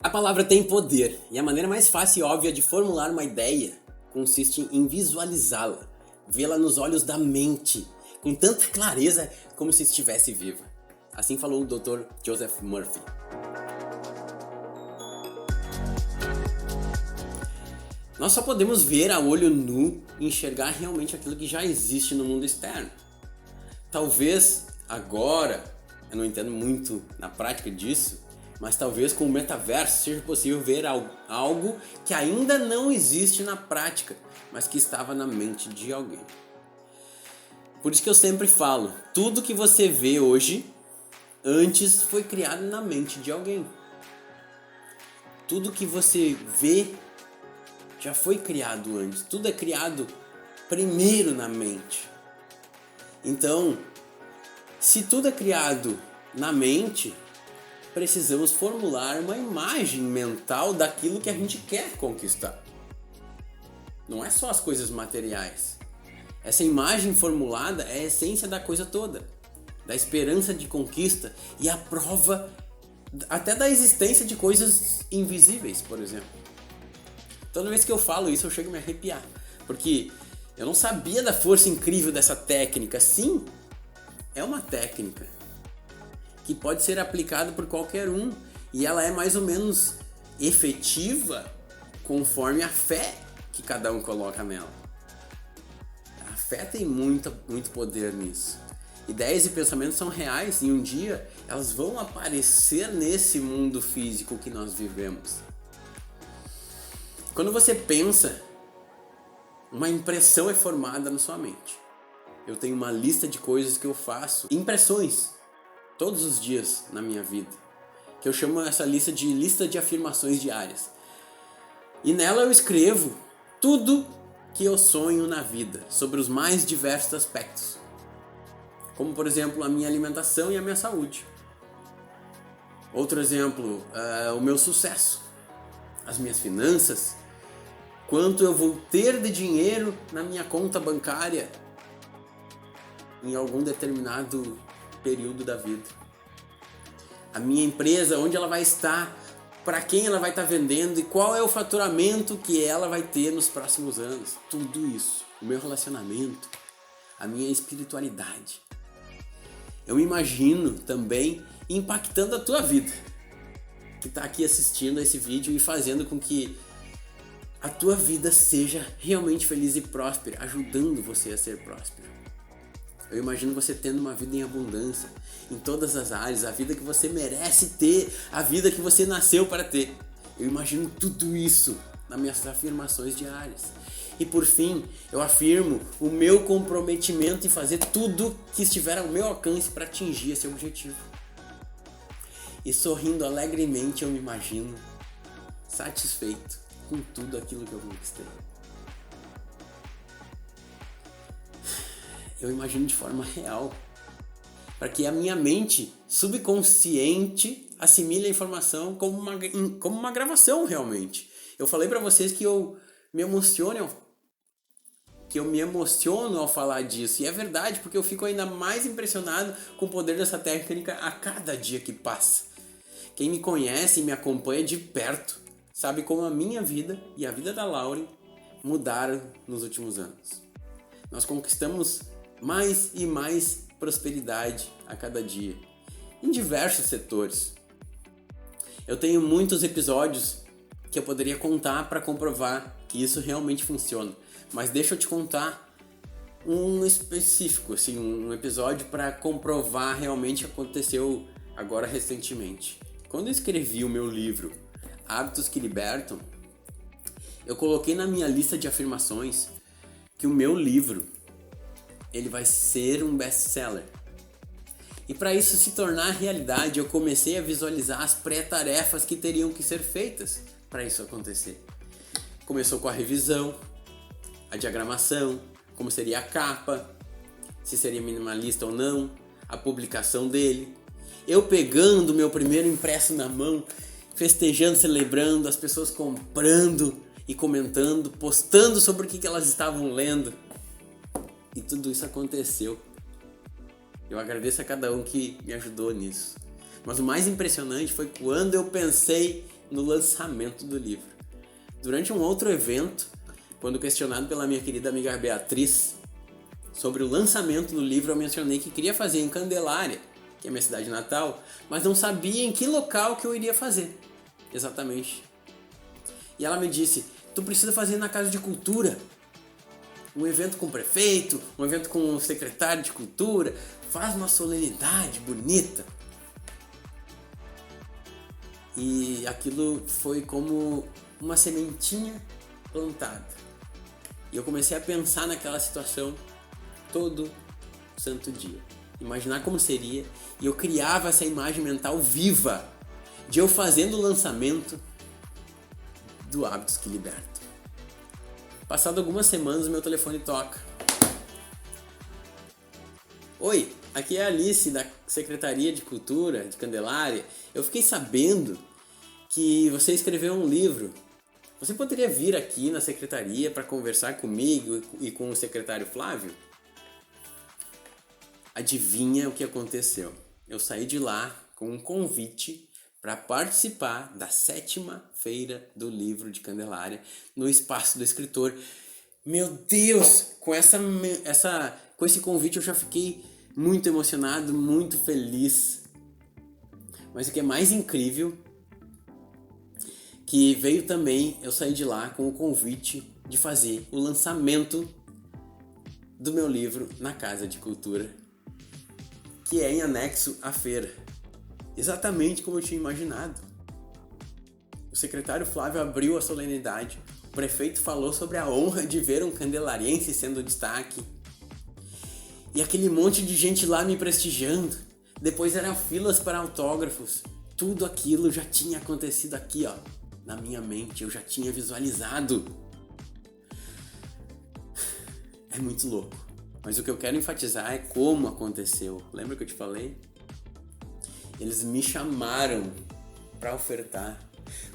A palavra tem poder, e a maneira mais fácil e óbvia de formular uma ideia consiste em visualizá-la, vê-la nos olhos da mente, com tanta clareza como se estivesse viva. Assim falou o Dr. Joseph Murphy. Nós só podemos ver a olho nu e enxergar realmente aquilo que já existe no mundo externo. Talvez agora, eu não entendo muito na prática disso, mas talvez com o metaverso seja possível ver algo que ainda não existe na prática, mas que estava na mente de alguém. Por isso que eu sempre falo, tudo que você vê hoje, antes foi criado na mente de alguém. Tudo que você vê já foi criado antes, tudo é criado primeiro na mente. Então, se tudo é criado na mente, precisamos formular uma imagem mental daquilo que a gente quer conquistar. Não é só as coisas materiais. Essa imagem formulada é a essência da coisa toda, da esperança de conquista e a prova até da existência de coisas invisíveis, por exemplo. Toda vez que eu falo isso eu chego a me arrepiar, porque eu não sabia da força incrível dessa técnica. Sim, é uma técnica que pode ser aplicada por qualquer um e ela é mais ou menos efetiva conforme a fé que cada um coloca nela. A fé tem muito poder nisso. Ideias e pensamentos são reais e um dia elas vão aparecer nesse mundo físico que nós vivemos. Quando você pensa, uma impressão é formada na sua mente. Eu tenho uma lista de coisas que eu faço, impressões, todos os dias na minha vida, que eu chamo essa lista de afirmações diárias. E nela eu escrevo tudo que eu sonho na vida, sobre os mais diversos aspectos. Como, por exemplo, a minha alimentação e a minha saúde. Outro exemplo, o meu sucesso, as minhas finanças, quanto eu vou ter de dinheiro na minha conta bancária em algum determinado período da vida. A minha empresa, onde ela vai estar, para quem ela vai estar vendendo e qual é o faturamento que ela vai ter nos próximos anos. Tudo isso, o meu relacionamento, a minha espiritualidade. Eu me imagino também impactando a tua vida, que está aqui assistindo esse vídeo e fazendo com que a tua vida seja realmente feliz e próspera, ajudando você a ser próspero. Eu imagino você tendo uma vida em abundância, em todas as áreas, a vida que você merece ter, a vida que você nasceu para ter. Eu imagino tudo isso nas minhas afirmações diárias. E por fim, eu afirmo o meu comprometimento em fazer tudo que estiver ao meu alcance para atingir esse objetivo. E sorrindo alegremente eu me imagino satisfeito com tudo aquilo que eu conquistei. Eu imagino de forma real, para que a minha mente subconsciente assimile a informação como uma gravação realmente. Eu falei para vocês que eu me emociono ao falar disso, e é verdade, porque eu fico ainda mais impressionado com o poder dessa técnica a cada dia que passa. Quem me conhece e me acompanha de perto sabe como a minha vida e a vida da Lauren mudaram nos últimos anos. Nós conquistamos mais e mais prosperidade a cada dia, em diversos setores. Eu tenho muitos episódios que eu poderia contar para comprovar que isso realmente funciona, mas deixa eu te contar um específico, assim, um episódio para comprovar realmente o que aconteceu agora recentemente. Quando eu escrevi o meu livro Hábitos que Libertam, eu coloquei na minha lista de afirmações que o meu livro ele vai ser um best-seller. E para isso se tornar realidade, eu comecei a visualizar as pré-tarefas que teriam que ser feitas para isso acontecer. Começou com a revisão, a diagramação, como seria a capa, se seria minimalista ou não, a publicação dele. Eu pegando o meu primeiro impresso na mão, festejando, celebrando, as pessoas comprando e comentando, postando sobre o que elas estavam lendo. E tudo isso aconteceu. Eu agradeço a cada um que me ajudou nisso. Mas o mais impressionante foi quando eu pensei no lançamento do livro. Durante um outro evento, quando questionado pela minha querida amiga Beatriz sobre o lançamento do livro, eu mencionei que queria fazer em Candelária, que é minha cidade natal, mas não sabia em que local que eu iria fazer, exatamente. E ela me disse, tu precisa fazer na Casa de Cultura, um evento com o prefeito, um evento com o secretário de Cultura, faz uma solenidade bonita. E aquilo foi como uma sementinha plantada. E eu comecei a pensar naquela situação todo santo dia. Imaginar como seria. E eu criava essa imagem mental viva de eu fazendo o lançamento do Hábitos que Libertam. Passado algumas semanas, meu telefone toca. Oi, aqui é a Alice da Secretaria de Cultura de Candelária. Eu fiquei sabendo que você escreveu um livro. Você poderia vir aqui na secretaria para conversar comigo e com o secretário Flávio? Adivinha o que aconteceu? Eu saí de lá com um convite para participar da 7ª Feira do Livro de Candelária no Espaço do Escritor. Meu Deus! Com esse convite eu já fiquei muito emocionado, muito feliz. Mas o que é mais incrível, que veio também, eu saí de lá com o convite de fazer o lançamento do meu livro na Casa de Cultura, que é em anexo à feira. Exatamente como eu tinha imaginado. O secretário Flávio abriu a solenidade, o prefeito falou sobre a honra de ver um candelariense sendo destaque, e aquele monte de gente lá me prestigiando. Depois eram filas para autógrafos. Tudo aquilo já tinha acontecido aqui, ó, na minha mente. Eu já tinha visualizado. É muito louco. Mas o que eu quero enfatizar é como aconteceu. Lembra que eu te falei? Eles me chamaram para ofertar.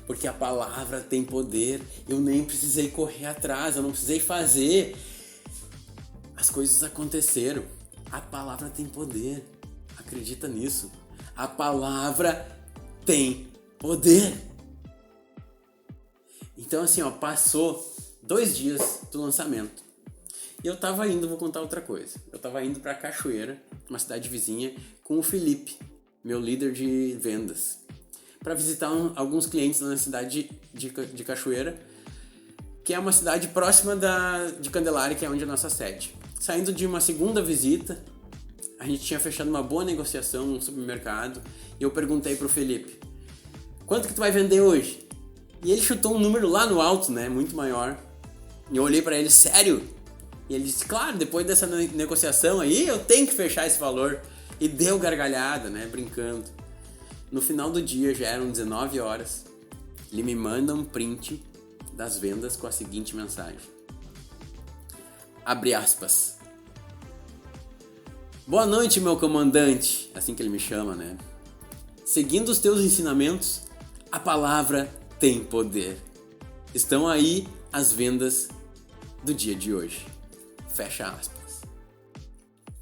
Porque a palavra tem poder. Eu nem precisei correr atrás. Eu não precisei fazer. As coisas aconteceram. A palavra tem poder. Acredita nisso. A palavra tem poder. Então assim, ó, passou 2 dias do lançamento. E eu tava indo, vou contar outra coisa. Eu tava indo pra Cachoeira, uma cidade vizinha, com o Felipe, meu líder de vendas, para visitar alguns clientes na cidade de Cachoeira, que é uma cidade próxima de Candelária, que é onde é a nossa sede. Saindo de uma segunda visita, a gente tinha fechado uma boa negociação num supermercado, e eu perguntei pro Felipe, quanto que tu vai vender hoje? E ele chutou um número lá no alto, né, muito maior. E eu olhei pra ele, sério? E ele disse, claro, depois dessa negociação aí, eu tenho que fechar esse valor. E deu gargalhada, né, brincando. No final do dia, já eram 19 horas, ele me manda um print das vendas com a seguinte mensagem. Abre aspas. Boa noite, meu comandante. Assim que ele me chama, né? Seguindo os teus ensinamentos, a palavra tem poder. Estão aí as vendas do dia de hoje. Fecha aspas.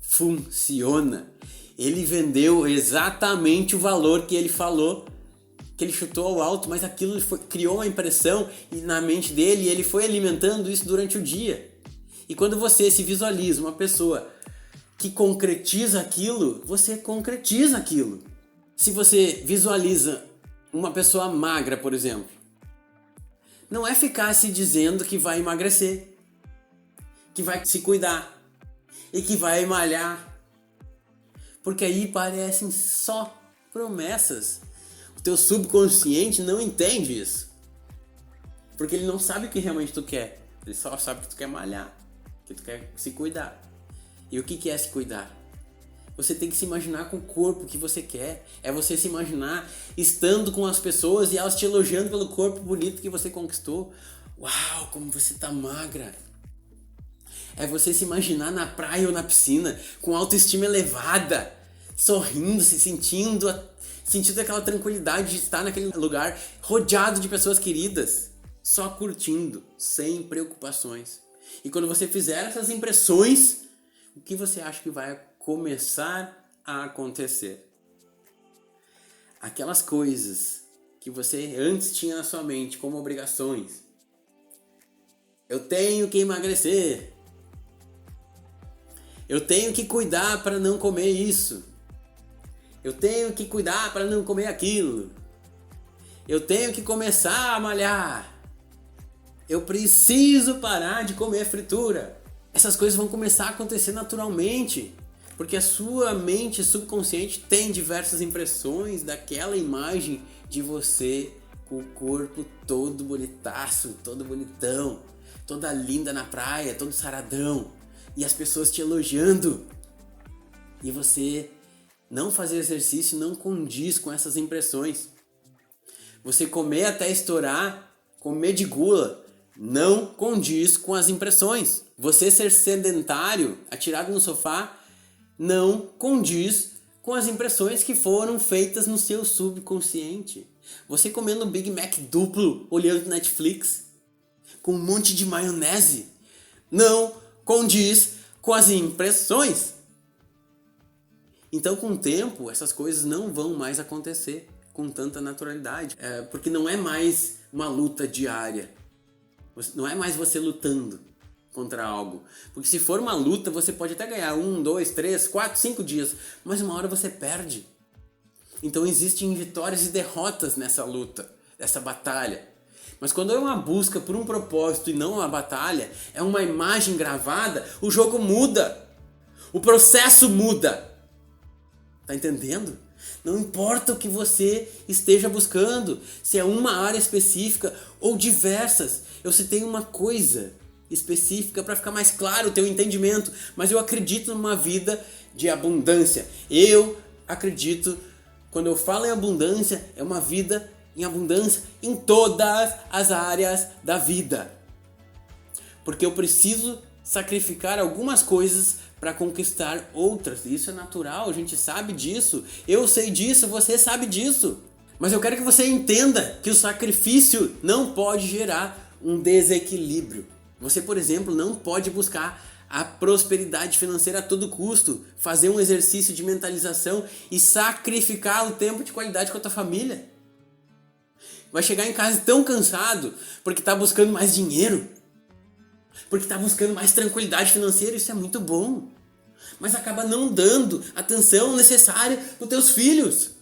Funciona. Ele vendeu exatamente o valor que ele falou, que ele chutou ao alto, mas aquilo criou uma impressão na mente dele e ele foi alimentando isso durante o dia. E quando você se visualiza uma pessoa que concretiza aquilo, você concretiza aquilo. Se você visualiza uma pessoa magra, por exemplo, não é ficar se dizendo que vai emagrecer, que vai se cuidar e que vai malhar, porque aí parecem só promessas. O teu subconsciente não entende isso, porque ele não sabe o que realmente tu quer, ele só sabe que tu quer malhar, que tu quer se cuidar. E o que é se cuidar? Você tem que se imaginar com o corpo que você quer. É você se imaginar estando com as pessoas e elas te elogiando pelo corpo bonito que você conquistou. Uau, como você tá magra. É você se imaginar na praia ou na piscina com autoestima elevada, sorrindo, se sentindo aquela tranquilidade de estar naquele lugar rodeado de pessoas queridas, só curtindo, sem preocupações. E quando você fizer essas impressões, o que você acha que vai começar a acontecer? Aquelas coisas que você antes tinha na sua mente como obrigações. Eu tenho que emagrecer. Eu tenho que cuidar para não comer isso. Eu tenho que cuidar para não comer aquilo. Eu tenho que começar a malhar. Eu preciso parar de comer fritura. Essas coisas vão começar a acontecer naturalmente, porque a sua mente subconsciente tem diversas impressões daquela imagem de você com o corpo todo bonitaço, todo bonitão, toda linda na praia, todo saradão, e as pessoas te elogiando. E você não fazer exercício não condiz com essas impressões. Você comer até estourar, comer de gula, não condiz com as impressões. Você ser sedentário, atirado no sofá, não condiz com as impressões que foram feitas no seu subconsciente. Você comendo um Big Mac duplo, olhando Netflix, com um monte de maionese, não condiz com as impressões. Então, com o tempo, essas coisas não vão mais acontecer com tanta naturalidade. Porque não é mais uma luta diária. Não é mais você lutando contra algo. Porque se for uma luta, você pode até ganhar 1, 2, 3, 4, 5 dias. Mas uma hora você perde. Então existem vitórias e derrotas nessa luta, nessa batalha. Mas quando é uma busca por um propósito e não uma batalha, é uma imagem gravada, o jogo muda. O processo muda. Tá entendendo? Não importa o que você esteja buscando, se é uma área específica ou diversas. Eu citei uma coisa específica para ficar mais claro o teu entendimento, mas eu acredito numa vida de abundância. Eu acredito, quando eu falo em abundância, é uma vida em abundância em todas as áreas da vida. Porque eu preciso sacrificar algumas coisas para conquistar outras. Isso é natural, a gente sabe disso. Eu sei disso, você sabe disso. Mas eu quero que você entenda que o sacrifício não pode gerar um desequilíbrio. Você, por exemplo, não pode buscar a prosperidade financeira a todo custo, fazer um exercício de mentalização e sacrificar o tempo de qualidade com a tua família. Vai chegar em casa tão cansado porque está buscando mais dinheiro, porque está buscando mais tranquilidade financeira. Isso é muito bom, mas acaba não dando atenção necessária para os teus filhos.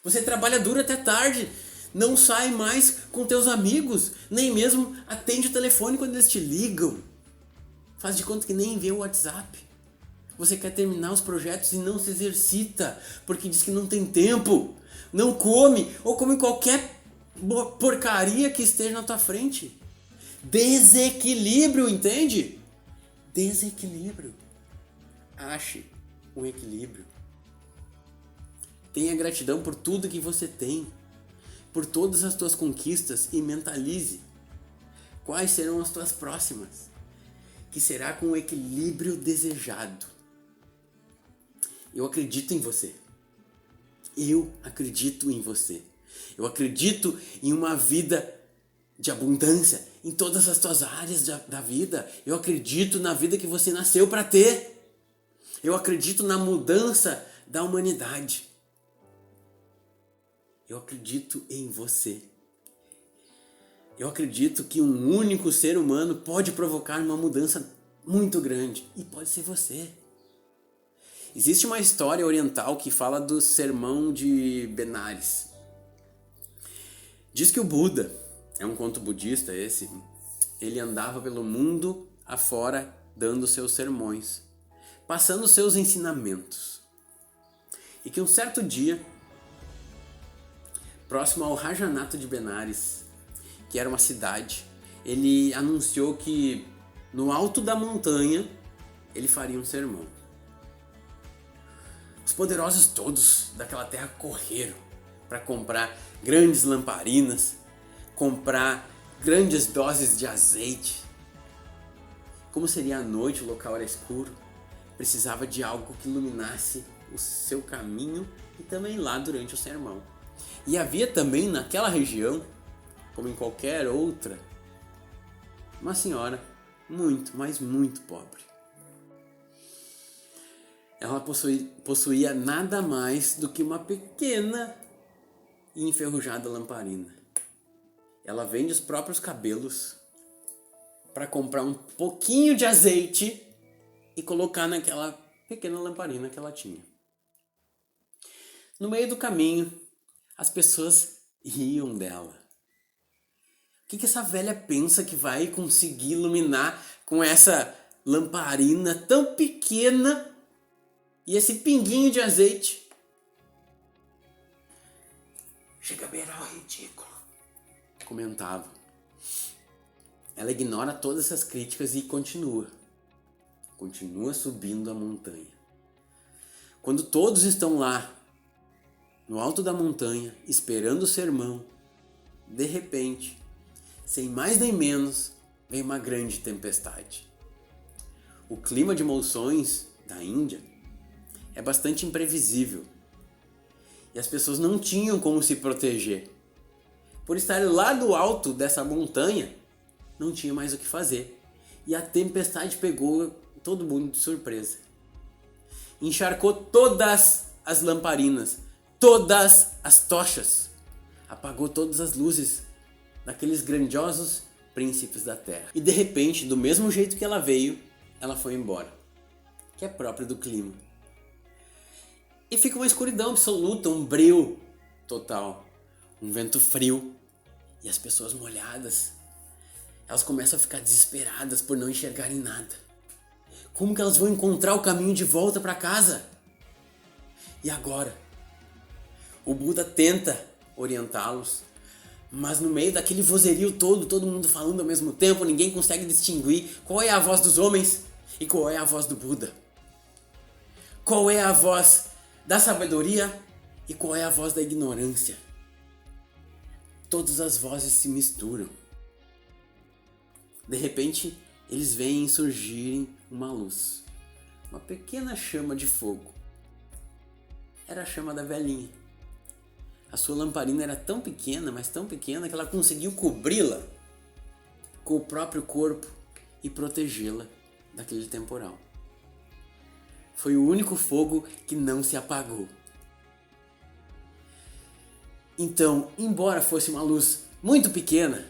Você trabalha duro até tarde, não sai mais com teus amigos, nem mesmo atende o telefone quando eles te ligam. Faz de conta que nem vê o WhatsApp. Você quer terminar os projetos e não se exercita, porque diz que não tem tempo, não come, ou come qualquer porcaria que esteja na tua frente. Desequilíbrio, entende? Desequilíbrio. Ache um equilíbrio. Tenha gratidão por tudo que você tem, por todas as tuas conquistas, e mentalize quais serão as tuas próximas, que será com o equilíbrio desejado. Eu acredito em você. Eu acredito em você. Eu acredito em uma vida de abundância em todas as tuas áreas da vida. Eu acredito na vida que você nasceu para ter. Eu acredito na mudança da humanidade. Eu acredito em você. Eu acredito que um único ser humano pode provocar uma mudança muito grande. E pode ser você. Existe uma história oriental que fala do sermão de Benares. Diz que o Buda, é um conto budista esse, ele andava pelo mundo afora dando seus sermões, passando seus ensinamentos. E que um certo dia, próximo ao Rajanato de Benares, que era uma cidade, ele anunciou que no alto da montanha ele faria um sermão. Os poderosos todos daquela terra correram para comprar grandes lamparinas, comprar grandes doses de azeite. Como seria a noite, o local era escuro, precisava de algo que iluminasse o seu caminho e também lá durante o sermão. E havia também naquela região, como em qualquer outra, uma senhora muito, mas muito pobre. Ela possuía nada mais do que uma pequena e enferrujada lamparina. Ela vende os próprios cabelos para comprar um pouquinho de azeite e colocar naquela pequena lamparina que ela tinha. No meio do caminho, as pessoas riam dela. O que essa velha pensa que vai conseguir iluminar com essa lamparina tão pequena e esse pinguinho de azeite? Chega a beirar o ridículo, comentava. Ela ignora todas essas críticas e continua subindo a montanha. Quando todos estão lá, no alto da montanha, esperando o sermão, de repente, sem mais nem menos, vem uma grande tempestade. O clima de monções da Índia é bastante imprevisível e as pessoas não tinham como se proteger. Por estar lá do alto dessa montanha, não tinha mais o que fazer e a tempestade pegou todo mundo de surpresa. Encharcou todas as lamparinas, todas as tochas, apagou todas as luzes daqueles grandiosos príncipes da terra. E de repente, do mesmo jeito que ela veio, ela foi embora, que é próprio do clima. E fica uma escuridão absoluta, um breu total, um vento frio e as pessoas molhadas. Elas começam a ficar desesperadas por não enxergarem nada. Como que elas vão encontrar o caminho de volta para casa? E agora? O Buda tenta orientá-los, mas no meio daquele vozerio todo mundo falando ao mesmo tempo, ninguém consegue distinguir qual é a voz dos homens e qual é a voz do Buda. Qual é a voz da sabedoria e qual é a voz da ignorância. Todas as vozes se misturam. De repente, eles veem surgirem uma luz, uma pequena chama de fogo. Era a chama da velhinha. A sua lamparina era tão pequena, mas tão pequena, que ela conseguiu cobri-la com o próprio corpo e protegê-la daquele temporal. Foi o único fogo que não se apagou. Então, embora fosse uma luz muito pequena,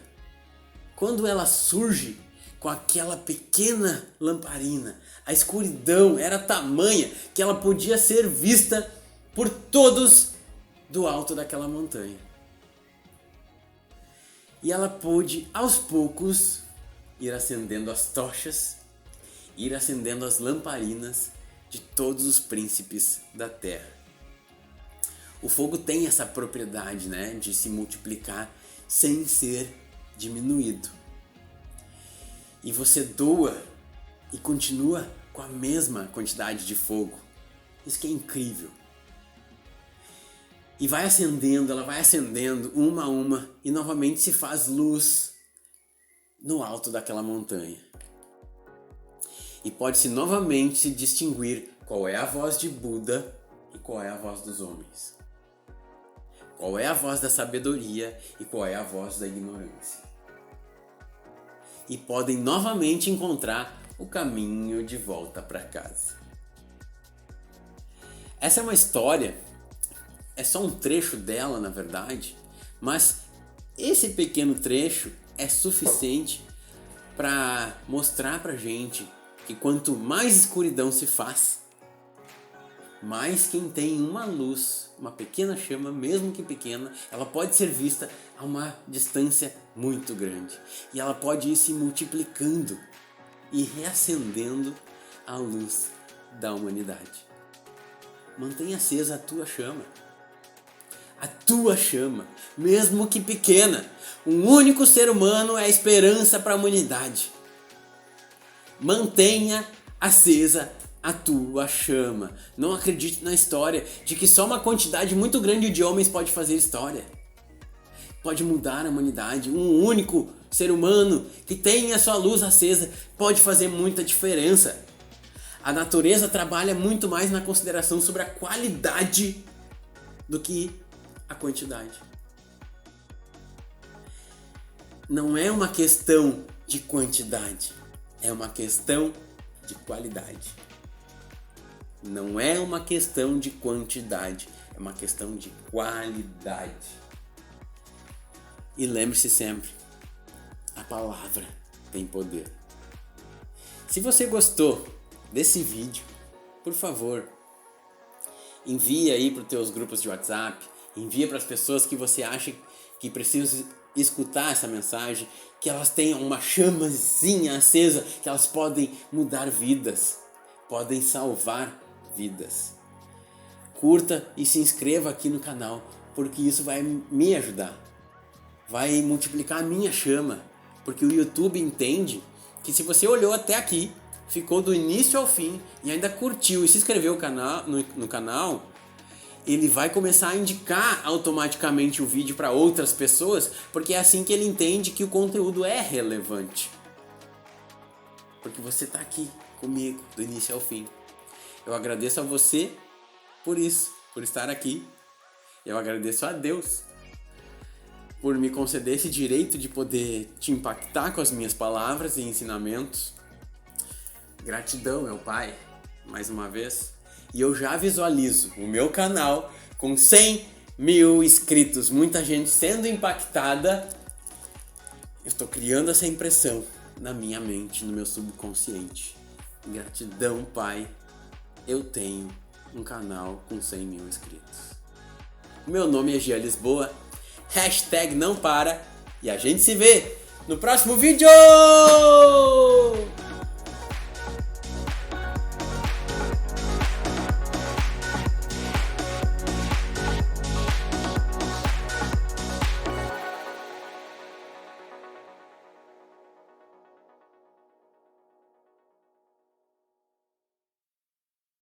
quando ela surge com aquela pequena lamparina, a escuridão era tamanha que ela podia ser vista por todos do alto daquela montanha. E ela pôde, aos poucos, ir acendendo as tochas, ir acendendo as lamparinas de todos os príncipes da terra. O fogo tem essa propriedade, de se multiplicar sem ser diminuído. E você doa e continua com a mesma quantidade de fogo. Isso que é incrível. E vai acendendo, ela vai acendendo uma a uma e novamente se faz luz no alto daquela montanha. E pode-se novamente se distinguir qual é a voz de Buda e qual é a voz dos homens. Qual é a voz da sabedoria e qual é a voz da ignorância. E podem novamente encontrar o caminho de volta para casa. Essa é uma história, é só um trecho dela, na verdade, mas esse pequeno trecho é suficiente para mostrar pra gente que quanto mais escuridão se faz, mais quem tem uma luz, uma pequena chama, mesmo que pequena, ela pode ser vista a uma distância muito grande. E ela pode ir se multiplicando e reacendendo a luz da humanidade. Mantenha acesa a tua chama. A tua chama, mesmo que pequena. Um único ser humano é a esperança para a humanidade. Mantenha acesa a tua chama. Não acredite na história de que só uma quantidade muito grande de homens pode fazer história. Pode mudar a humanidade. Um único ser humano que tem a sua luz acesa pode fazer muita diferença. A natureza trabalha muito mais na consideração sobre a qualidade do que a quantidade. Não é uma questão de quantidade, é uma questão de qualidade. Não é uma questão de quantidade, é uma questão de qualidade. E lembre-se sempre, a palavra tem poder. Se você gostou desse vídeo, por favor, envia aí para os teus grupos de WhatsApp, envia para as pessoas que você acha que precisam escutar essa mensagem, que elas tenham uma chamazinha acesa, que elas podem mudar vidas, podem salvar vidas. Curta e se inscreva aqui no canal, porque isso vai me ajudar, vai multiplicar a minha chama, porque o YouTube entende que se você olhou até aqui, ficou do início ao fim e ainda curtiu e se inscreveu no canal, ele vai começar a indicar automaticamente o vídeo para outras pessoas, porque é assim que ele entende que o conteúdo é relevante. Porque você está aqui comigo do início ao fim. Eu agradeço a você por isso, por estar aqui. Eu agradeço a Deus por me conceder esse direito de poder te impactar com as minhas palavras e ensinamentos. Gratidão, meu Pai, mais uma vez. E eu já visualizo o meu canal com 100 mil inscritos, muita gente sendo impactada. Eu estou criando essa impressão na minha mente, no meu subconsciente. Gratidão, Pai, eu tenho um canal com 100 mil inscritos. Meu nome é Gia Lisboa, #não para, e a gente se vê no próximo vídeo!